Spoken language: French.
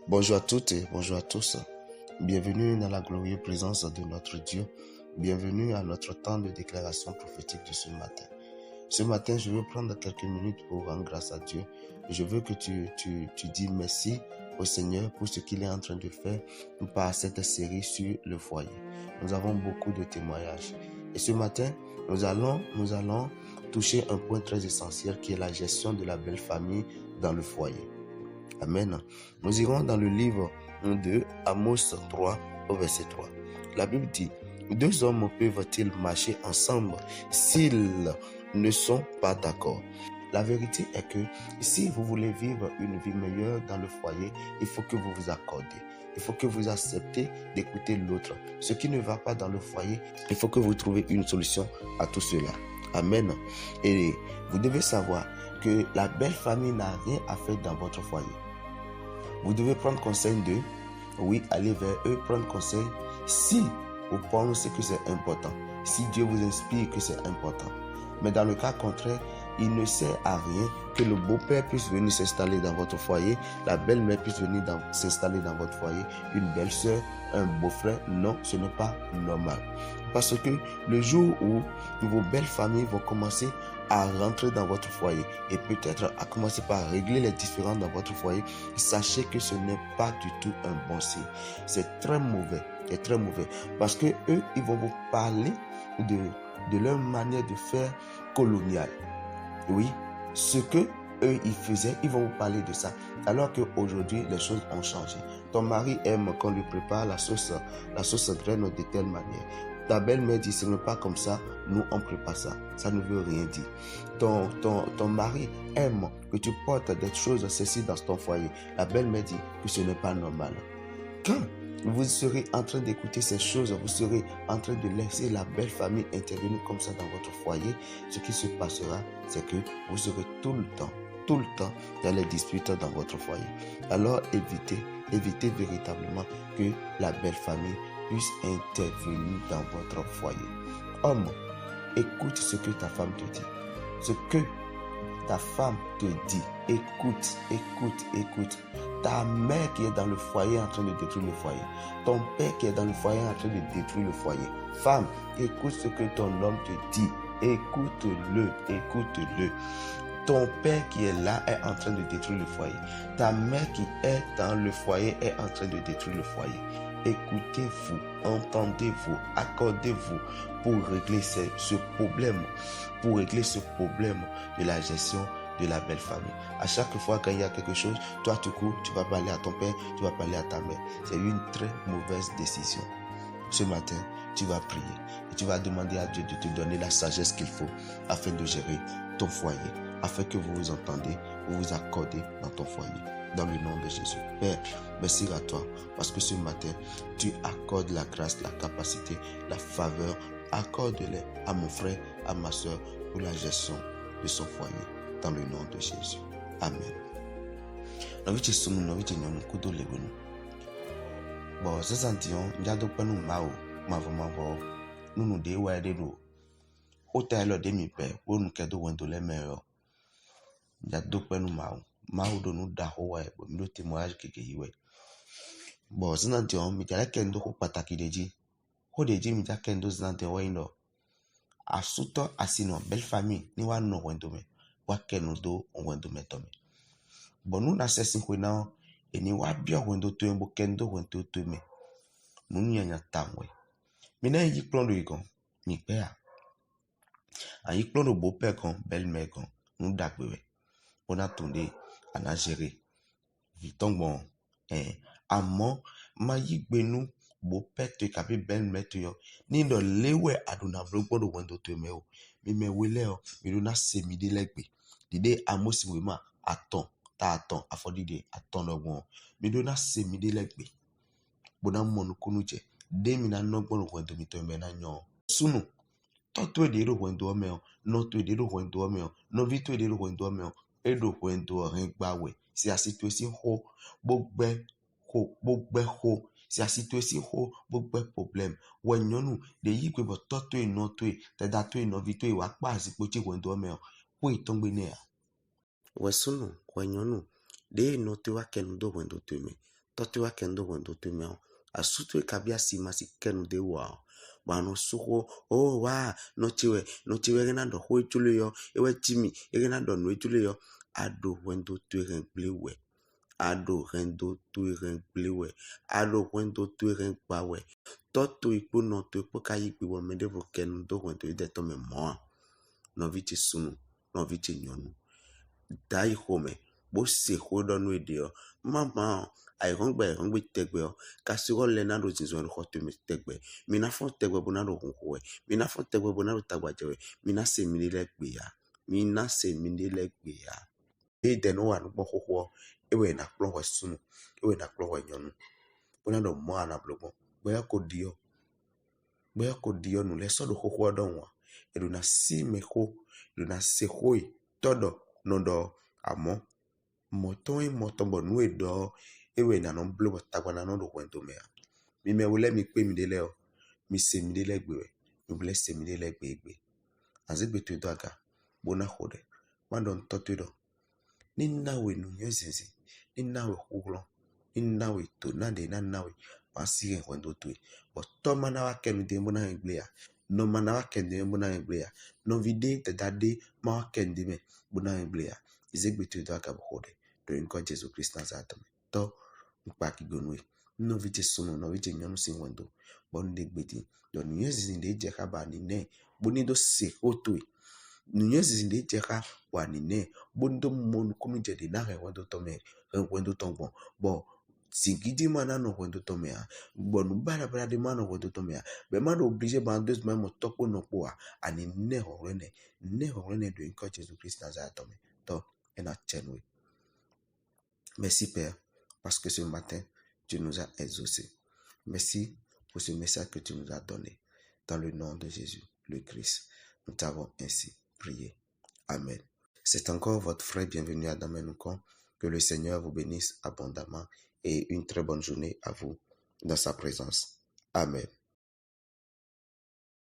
Bonjour à toutes et bonjour à tous. Bienvenue dans la glorieuse présence de notre Dieu. Bienvenue à notre temps de déclaration prophétique de ce matin. Ce matin, je veux prendre quelques minutes pour rendre grâce à Dieu. Je veux que tu dis merci au Seigneur pour ce qu'il est en train de faire par cette série sur le foyer. Nous avons beaucoup de témoignages. Et ce matin, nous allons toucher un point très essentiel qui est la gestion de la belle famille dans le foyer. Amen. Nous irons dans le livre de Amos 3 au verset 3. La Bible dit, deux hommes peuvent-ils marcher ensemble s'ils ne sont pas d'accord? La vérité est que si vous voulez vivre une vie meilleure dans le foyer, il faut que vous vous accordez. Il faut que vous acceptez d'écouter l'autre. Ce qui ne va pas dans le foyer, il faut que vous trouviez une solution à tout cela. Amen. Et vous devez savoir que la belle famille n'a rien à faire dans votre foyer. Vous devez prendre conseil d'eux. Oui, aller vers eux, prendre conseil si vous pensez que c'est important. Si Dieu vous inspire que c'est important. Mais dans le cas contraire, il ne sert à rien que le beau-père puisse venir s'installer dans votre foyer, la belle-mère puisse venir s'installer dans votre foyer, une belle-sœur, un beau-frère. Non, ce n'est pas normal. Parce que le jour où vos belles familles vont commencer à rentrer dans votre foyer et peut-être à commencer par régler les différends dans votre foyer, sachez que ce n'est pas du tout un bon signe. C'est très mauvais. C'est très mauvais. Parce que eux, ils vont vous parler de leur manière de faire coloniale. Oui, ce que eux ils faisaient, ils vont vous parler de ça. Alors qu'aujourd'hui, les choses ont changé. Ton mari aime qu'on lui prépare la sauce graine de telle manière. Ta belle-mère dit, ce n'est pas comme ça, nous on prépare ça. Ça ne veut rien dire. Ton mari aime que tu portes des choses ceci dans ton foyer. La belle-mère dit que ce n'est pas normal. Quand vous serez en train d'écouter ces choses, vous serez en train de laisser la belle famille intervenir comme ça dans votre foyer, ce qui se passera, c'est que vous serez tout le temps dans les disputes dans votre foyer. Alors évitez véritablement que la belle famille puisse intervenir dans votre foyer. Homme, écoute ce que ta femme te dit. Ce que ta femme te dit, écoute. Ta mère qui est dans le foyer en train de détruire le foyer. Ton père qui est dans le foyer en train de détruire le foyer. Femme, écoute ce que ton homme te dit. Écoute-le. Ton père qui est là est en train de détruire le foyer. Ta mère qui est dans le foyer est en train de détruire le foyer. Écoutez-vous, entendez-vous, accordez-vous pour régler ce problème de la gestion de la belle famille. À chaque fois qu'il y a quelque chose, toi tu cours, tu vas parler à ton père, tu vas parler à ta mère. C'est une très mauvaise décision. Ce matin, tu vas prier et tu vas demander à Dieu de te donner la sagesse qu'il faut afin de gérer ton foyer, afin que vous vous entendez, vous vous accordez dans ton foyer. Dans le nom de Jésus. Père, merci à toi parce que ce matin, tu accordes la grâce, la capacité, la faveur. Accorde-les à mon frère, à ma soeur pour la gestion de son foyer. Dans le nom de Jésus. Amen. Bon, ce sentiment, j'adore pas nous mao, ma vraiment bon. Nous de ouais de l'eau. Hôtel de mi père, où nous cadeau wendo les meilleurs. J'adore pas nous mao. Mao de nous da ouais, bon, nous témoignage que ouais. Bon, ce sentiment, mi t'as kendo ko pataki de ji. Ho de ji mi t'as kendo ce sentiment ouais no. Asuto asino belle famille ni wa no wendo me. Wa kendo do wendo me tome. Bon, nous na se sinko na et ni wa bia wendo to embo kendo wendo to me. Nous nyanya tamwe. Mina yi plan de kon mi père. A yi plan de beau-père kon belle-mère kon. Nous dakwe. On a tourné, on a géré. Vitong bon amant ma yi gbenu beau-père te kapi belle-mère te yo. Ni do lewe aduna vlogbo do wendo to me o. Mi wele o, mi do na semide legbe. Dide amosi wema attends. Ta afodide attends no bon. Mi do na semide legbe. Bona monu kunuje. Demi na nogbo no wendo mi to me na nyo. Sunu. Toto de ro wendo me o. No to de ro wendo me o. No vi to de ro wendo me o. Edo wendo ringbawe. Si a situation ho bogbe ho. Si a situation ho bogbe problème. Wenyonu de yi kwe bo toto e no to e. Te da to e no vi to e wa pa si pochi wendo me o. Po itongbe ne a. Wesunu wenyonu de no to wa kenu do wendo to me. Totiwa kendo wendo to me. Asutu kabia sima si kenu de wa. Bano suko oh wa no chiwe gena do ho chule yo ewe chimi gena do no chule yo ado wendo to ren blewe ado rendo to ren blewe ado wendo to ren pawe toto ipo no to ipo kai ipo wo me de vo kenu do wendo de to me mo no viti sunu no viti nyonu dai home bo se ho do no ede mama ai hongbe tegbe o kasiro le na do zinzo ro to me tegbe mi na fo tegbe bo na ro ho mi na fo tegbe bo na ro tagbaje mi na se mi le gbe ya mi na se mi le gbe ya e de no wa no ho ewe na kplo ho sunu ewe na kplo ho nyonu bo na do mo ana blogo boya ko dio no le so do ho do wa e do na si me ho do na se ho todo no do amo moto bo no e do ewe na no blogo tagwana no do kwento me mi me wole mi pe mi de le o mi se mi de le gbe mi bless se mi de le gbe azigbe to do aga bona hode ma don to do ni nawe no nyezizi ni nawe huglo ni nawe to na de na nawe ma si kwento to but to mana wa ken de bona gbe ya no mana wa ken de bona gbe ya no vide te dade ma wa ken de me bona gbe ya azigbe to do aga hode do in God Jesus Christ Nazareth to mpa ki gonwe no vite sono no vite nyonu sin wendo bon de gbeti don nyezizi de je ka ba ni ne boni do se oto nyezizi de je ka wa ni ne bondo mon komi je de na wendo to me wendo to bon bo sigidi mana no wendo to me bon bara de mana wendo to me be ma do obligé ba deux même topo no po ani ne horene do in God Jesus Christ Nazareth to en chenwe. Merci Père parce que ce matin tu nous as exaucés. Merci pour ce message que tu nous as donné. Dans le nom de Jésus, le Christ, nous t'avons ainsi prié. Amen. C'est encore votre frère bienvenu à Damenoucon. Que le Seigneur vous bénisse abondamment et une très bonne journée à vous dans sa présence. Amen.